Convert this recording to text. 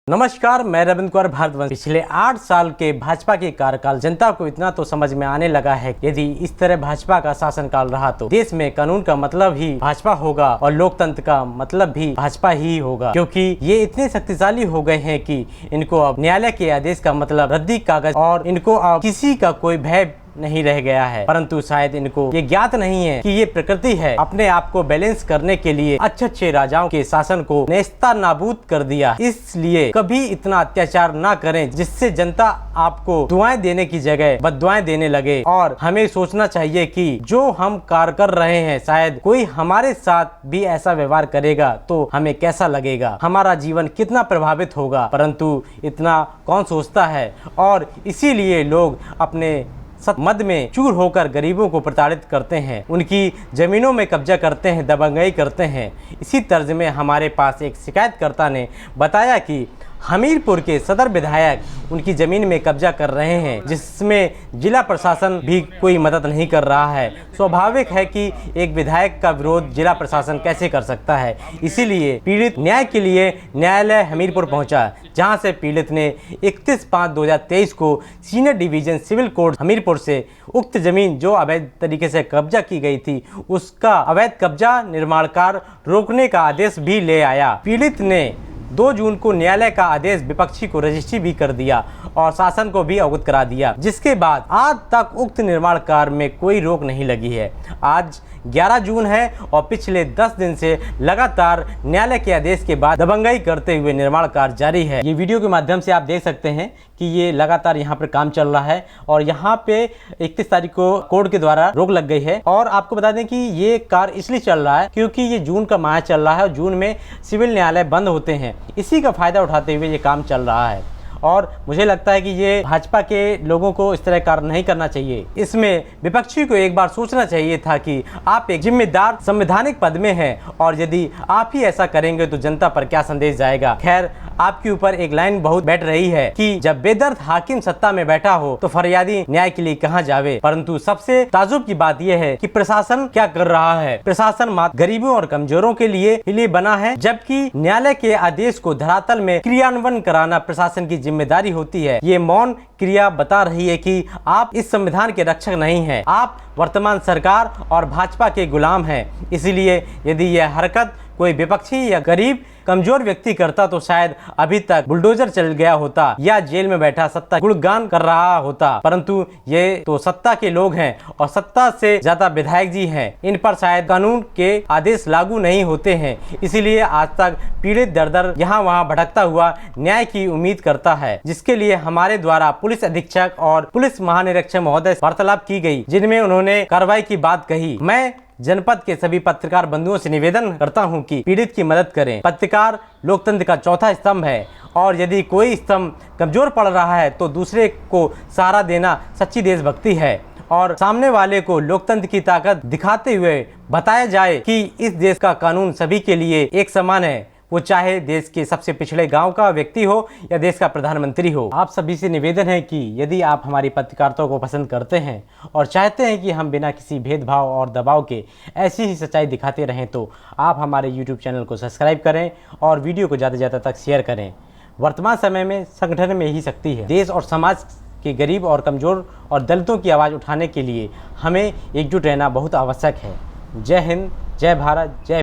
नमस्कार, मैं रविंद्र कुमार भारद्वाज। पिछले 8 साल के भाजपा के कार्यकाल जनता को इतना तो समझ में आने लगा है, यदि इस तरह भाजपा का शासनकाल रहा तो देश में कानून का मतलब ही भाजपा होगा और लोकतंत्र का मतलब भी भाजपा ही होगा, क्योंकि ये इतने शक्तिशाली हो गए हैं कि इनको अब न्यायालय के आदेश का मतलब रद्दी कागज और इनको अब किसी का कोई भय नहीं रह गया है। परंतु शायद इनको ये ज्ञात नहीं है कि ये प्रकृति है अपने आप को बैलेंस करने के लिए अच्छे राजाओं के शासन को नेस्ता नाबूद कर दिया। इसलिए कभी इतना अत्याचार ना करें जिससे जनता आपको दुआएं देने की जगह बददुआएं देने लगे। और हमें सोचना चाहिए कि जो हम कार्य कर रहे हैं, शायद कोई हमारे साथ भी ऐसा व्यवहार करेगा तो हमें कैसा लगेगा, हमारा जीवन कितना प्रभावित होगा। परंतु इतना कौन सोचता है, और इसीलिए लोग अपने मद में चूर होकर गरीबों को प्रताड़ित करते हैं, उनकी जमीनों में कब्जा करते हैं, दबंगई करते हैं। इसी तर्ज में हमारे पास एक शिकायतकर्ता ने बताया कि हमीरपुर के सदर विधायक उनकी जमीन में कब्जा कर रहे हैं, जिसमें जिला प्रशासन भी कोई मदद नहीं कर रहा है। स्वाभाविक है कि एक विधायक का विरोध जिला प्रशासन कैसे कर सकता है। इसीलिए पीड़ित न्याय के लिए न्यायालय हमीरपुर पहुंचा, जहां से पीड़ित ने 31/5/2023 को senior division civil court Hamirpur से उक्त जमीन जो अवैध तरीके से कब्जा की गई थी, उसका अवैध कब्जा निर्माण कार्य रोकने का आदेश भी ले आया। पीड़ित ने 2 जून को न्यायालय का आदेश विपक्षी को रजिस्ट्री भी कर दिया और शासन को भी अवगत करा दिया, जिसके बाद आज तक उक्त निर्माण कार्य में कोई रोक नहीं लगी है। आज 11 जून है और पिछले 10 दिन से लगातार न्यायालय के आदेश के बाद दबंगई करते हुए निर्माण कार्य जारी है। ये वीडियो के माध्यम से आप देख सकते हैं कि ये लगातार यहाँ पर काम चल रहा है और यहाँ पे 31 तारीख को कोर्ट के द्वारा रोक लग गई है। और आपको बता दें कि ये कार्य इसलिए चल रहा है क्योंकि ये जून का माह चल रहा है और जून में सिविल न्यायालय बंद होते हैं। इसी का फायदा उठाते हुए ये काम चल रहा है और मुझे लगता है कि ये भाजपा के लोगों को इस तरह कार्य नहीं करना चाहिए। इसमें विपक्षी को एक बार सोचना चाहिए था कि आप एक जिम्मेदार संवैधानिक पद में हैं और यदि आप ही ऐसा करेंगे तो जनता पर क्या संदेश जाएगा। खैर, आपके ऊपर एक लाइन बहुत बैठ रही है कि जब बेदर्द हाकिम सत्ता में बैठा हो तो फरियादी न्याय के लिए कहां जावे। परंतु सबसे ताजुब की बात यह है कि प्रशासन क्या कर रहा है। प्रशासन मात्र गरीबों और कमजोरों के लिए बना है, जबकि न्यायालय के आदेश को धरातल में क्रियान्वयन कराना प्रशासन की जिम्मेदारी होती है। ये मौन क्रिया बता रही है कि आप इस संविधान के रक्षक नहीं हैं, आप वर्तमान सरकार और भाजपा के गुलाम हैं। इसीलिए यदि यह हरकत कोई विपक्षी या गरीब कमजोर व्यक्ति करता तो शायद अभी तक बुलडोजर चल गया होता या जेल में बैठा सत्ता गुणगान कर रहा होता। परंतु ये तो सत्ता के लोग हैं और सत्ता से ज्यादा विधायक जी हैं, इन पर शायद कानून के आदेश लागू नहीं होते हैं। इसीलिए आज तक पीड़ित दर यहाँ वहाँ भटकता हुआ न्याय की उम्मीद करता है, जिसके लिए हमारे द्वारा पुलिस अधीक्षक और पुलिस महानिरीक्षक महोदय वार्तालाप की गई, जिनमें उन्होंने कार्रवाई की बात कही। मैं जनपद के सभी पत्रकार बंधुओं से निवेदन करता हूं कि पीड़ित की मदद करें। पत्रकार लोकतंत्र का चौथा स्तंभ है और यदि कोई स्तंभ कमजोर पड़ रहा है तो दूसरे को सहारा देना सच्ची देशभक्ति है। और सामने वाले को लोकतंत्र की ताकत दिखाते हुए बताया जाए कि इस देश का कानून सभी के लिए एक समान है, वो चाहे देश के सबसे पिछड़े गांव का व्यक्ति हो या देश का प्रधानमंत्री हो। आप सभी से निवेदन है कि यदि आप हमारी पत्रकारिता को पसंद करते हैं और चाहते हैं कि हम बिना किसी भेदभाव और दबाव के ऐसी ही सच्चाई दिखाते रहें, तो आप हमारे YouTube चैनल को सब्सक्राइब करें और वीडियो को ज़्यादा से ज़्यादा तक शेयर करें। वर्तमान समय में संगठन में ही शक्ति है। देश और समाज के गरीब और कमज़ोर और दलितों की आवाज़ उठाने के लिए हमें एकजुट रहना बहुत आवश्यक है। जय हिंद, जय भारत, जय